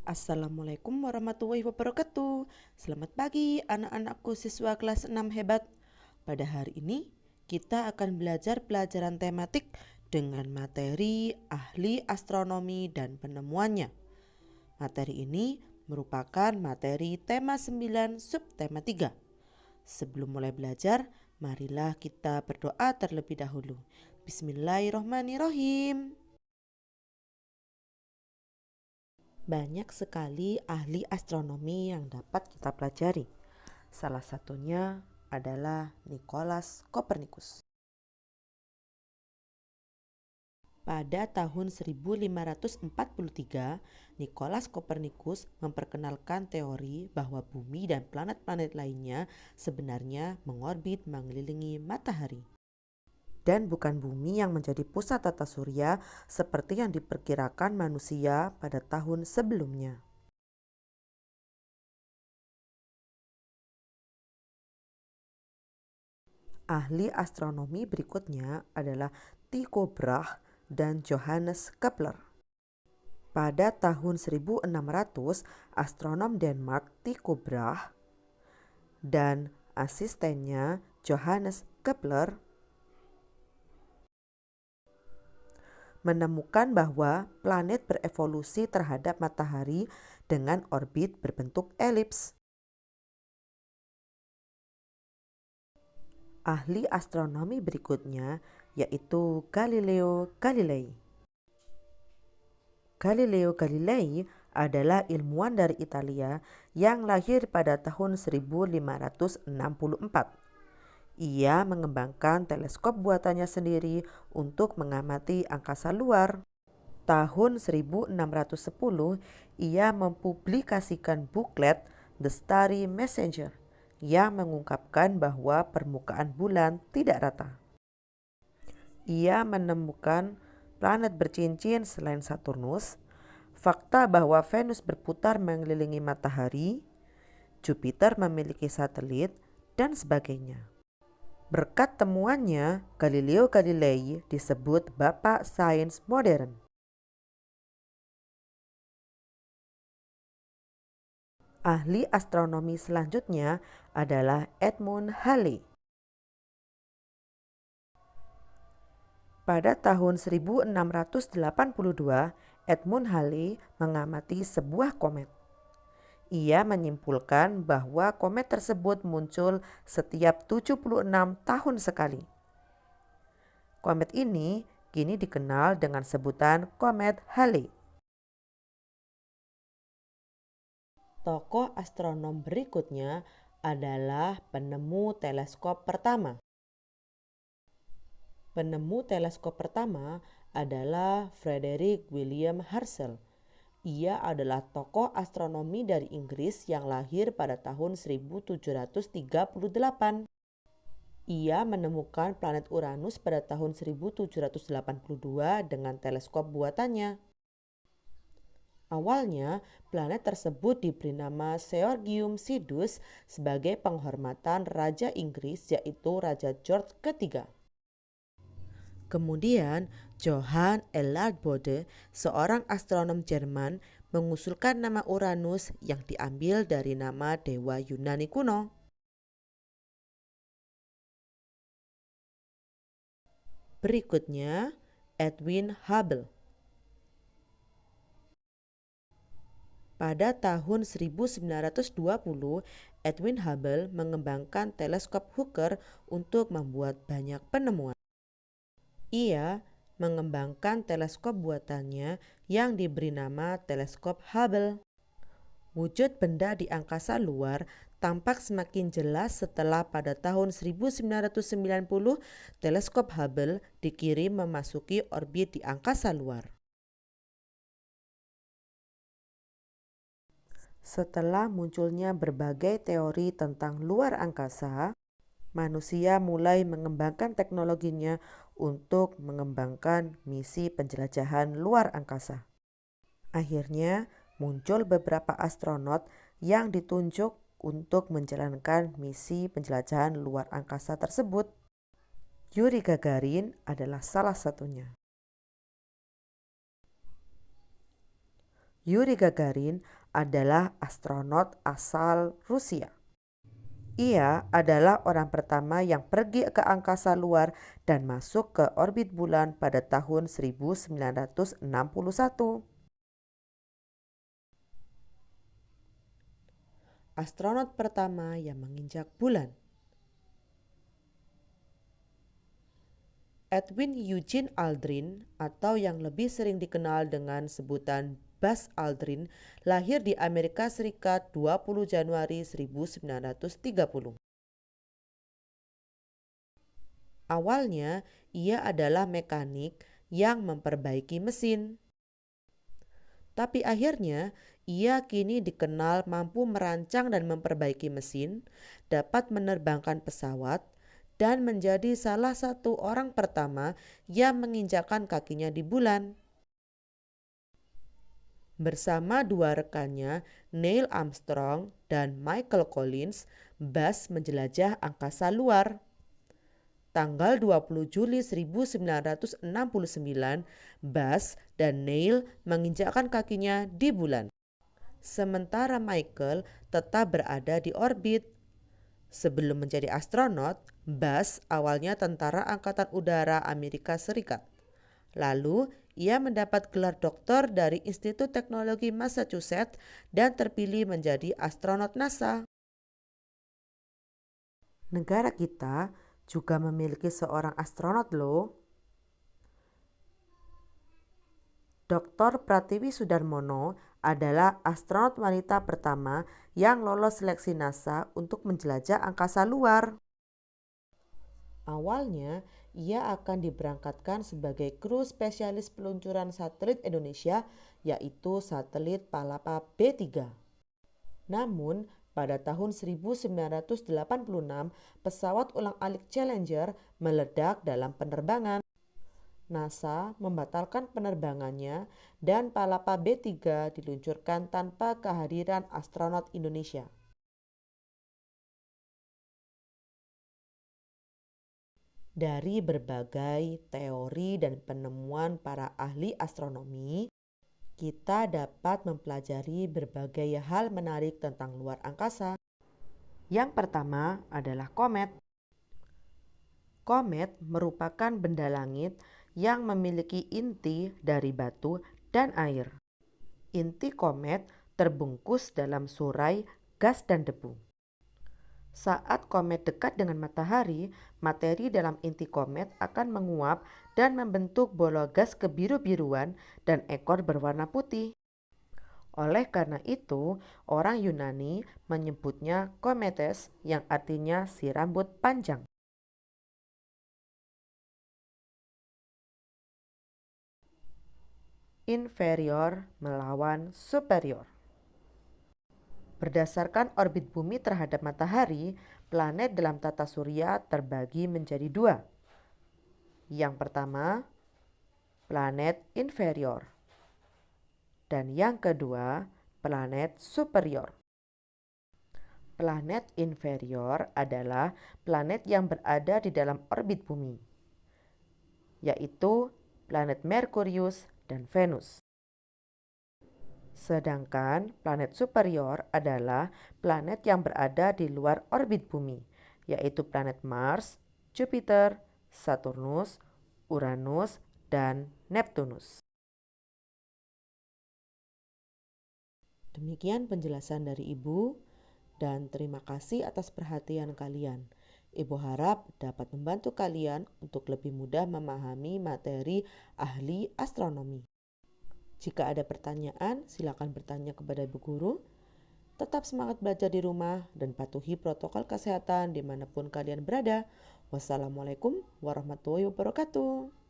Assalamualaikum warahmatullahi wabarakatuh. Selamat pagi anak-anakku siswa kelas 6 hebat. Pada hari ini kita akan belajar pelajaran tematik dengan materi ahli astronomi dan penemuannya. Materi ini merupakan materi tema 9 subtema 3. Sebelum mulai belajar, marilah kita berdoa terlebih dahulu. Bismillahirrohmanirrohim. Banyak sekali ahli astronomi yang dapat kita pelajari. Salah satunya adalah Nicolaus Copernicus. Pada tahun 1543, Nicolaus Copernicus memperkenalkan teori bahwa bumi dan planet-planet lainnya sebenarnya mengorbit mengelilingi matahari. Dan bukan bumi yang menjadi pusat tata surya seperti yang diperkirakan manusia pada tahun sebelumnya. Ahli astronomi berikutnya adalah Tycho Brahe dan Johannes Kepler. Pada tahun 1600, astronom Denmark Tycho Brahe dan asistennya Johannes Kepler menemukan bahwa planet berevolusi terhadap matahari dengan orbit berbentuk elips. Ahli astronomi berikutnya yaitu Galileo Galilei. Galileo Galilei adalah ilmuwan dari Italia yang lahir pada tahun 1564. Ia mengembangkan teleskop buatannya sendiri untuk mengamati angkasa luar. Tahun 1610, ia mempublikasikan buklet The Starry Messenger yang mengungkapkan bahwa permukaan bulan tidak rata. Ia menemukan planet bercincin selain Saturnus, fakta bahwa Venus berputar mengelilingi matahari, Jupiter memiliki satelit, dan sebagainya. Berkat temuannya, Galileo Galilei disebut Bapak Sains Modern. Ahli astronomi selanjutnya adalah Edmund Halley. Pada tahun 1682, Edmund Halley mengamati sebuah komet. Ia menyimpulkan bahwa komet tersebut muncul setiap 76 tahun sekali. Komet ini kini dikenal dengan sebutan Komet Halley. Tokoh astronom berikutnya adalah penemu teleskop pertama. Penemu teleskop pertama adalah Frederick William Herschel. Ia adalah tokoh astronomi dari Inggris yang lahir pada tahun 1738. Ia menemukan planet Uranus pada tahun 1782 dengan teleskop buatannya. Awalnya, planet tersebut diberi nama Georgium Sidus sebagai penghormatan Raja Inggris yaitu Raja George III. Kemudian, Johann Elard Bode, seorang astronom Jerman, mengusulkan nama Uranus yang diambil dari nama dewa Yunani kuno. Berikutnya, Edwin Hubble. Pada tahun 1920, Edwin Hubble mengembangkan teleskop Hooker untuk membuat banyak penemuan. Ia mengembangkan teleskop buatannya yang diberi nama teleskop Hubble. Wujud benda di angkasa luar tampak semakin jelas setelah pada tahun 1990 teleskop Hubble dikirim memasuki orbit di angkasa luar. Setelah munculnya berbagai teori tentang luar angkasa, manusia mulai mengembangkan teknologinya untuk mengembangkan misi penjelajahan luar angkasa. Akhirnya muncul beberapa astronot yang ditunjuk untuk menjalankan misi penjelajahan luar angkasa tersebut. Yuri Gagarin adalah salah satunya. Yuri Gagarin adalah astronot asal Rusia. Ia adalah orang pertama yang pergi ke angkasa luar dan masuk ke orbit bulan pada tahun 1961. Astronot pertama yang menginjak bulan. Edwin Eugene Aldrin atau yang lebih sering dikenal dengan sebutan Buzz Aldrin lahir di Amerika Serikat 20 Januari 1930. Awalnya, ia adalah mekanik yang memperbaiki mesin. Tapi akhirnya, ia kini dikenal mampu merancang dan memperbaiki mesin, dapat menerbangkan pesawat, dan menjadi salah satu orang pertama yang menginjakkan kakinya di bulan. Bersama dua rekannya, Neil Armstrong dan Michael Collins, Buzz menjelajah angkasa luar. Tanggal 20 Juli 1969, Buzz dan Neil menginjakkan kakinya di bulan. Sementara Michael tetap berada di orbit. Sebelum menjadi astronot, Buzz awalnya tentara angkatan udara Amerika Serikat. Lalu, ia mendapat gelar doktor dari Institut Teknologi Massachusetts dan terpilih menjadi astronot NASA. Negara kita juga memiliki seorang astronot loh. Dr. Pratiwi Sudarmono adalah astronot wanita pertama yang lolos seleksi NASA untuk menjelajah angkasa luar. Awalnya, ia akan diberangkatkan sebagai kru spesialis peluncuran satelit Indonesia, yaitu satelit Palapa B3. Namun, pada tahun 1986, pesawat ulang-alik Challenger meledak dalam penerbangan. NASA membatalkan penerbangannya dan Palapa B3 diluncurkan tanpa kehadiran astronot Indonesia. Dari berbagai teori dan penemuan para ahli astronomi, kita dapat mempelajari berbagai hal menarik tentang luar angkasa. Yang pertama adalah komet. Komet merupakan benda langit yang memiliki inti dari batu dan air. Inti komet terbungkus dalam surai gas dan debu. Saat komet dekat dengan matahari, materi dalam inti komet akan menguap dan membentuk bola gas kebiru-biruan dan ekor berwarna putih. Oleh karena itu, orang Yunani menyebutnya Kometes yang artinya si rambut panjang. Inferior melawan superior. Berdasarkan orbit bumi terhadap matahari, planet dalam tata surya terbagi menjadi dua. Yang pertama, planet inferior. Dan yang kedua, planet superior. Planet inferior adalah planet yang berada di dalam orbit bumi, yaitu planet Merkurius dan Venus. Sedangkan planet superior adalah planet yang berada di luar orbit bumi, yaitu planet Mars, Jupiter, Saturnus, Uranus, dan Neptunus. Demikian penjelasan dari Ibu, dan terima kasih atas perhatian kalian. Ibu harap dapat membantu kalian untuk lebih mudah memahami materi ahli astronomi. Jika ada pertanyaan, silakan bertanya kepada Ibu Guru. Tetap semangat belajar di rumah dan patuhi protokol kesehatan dimanapun kalian berada. Wassalamualaikum warahmatullahi wabarakatuh.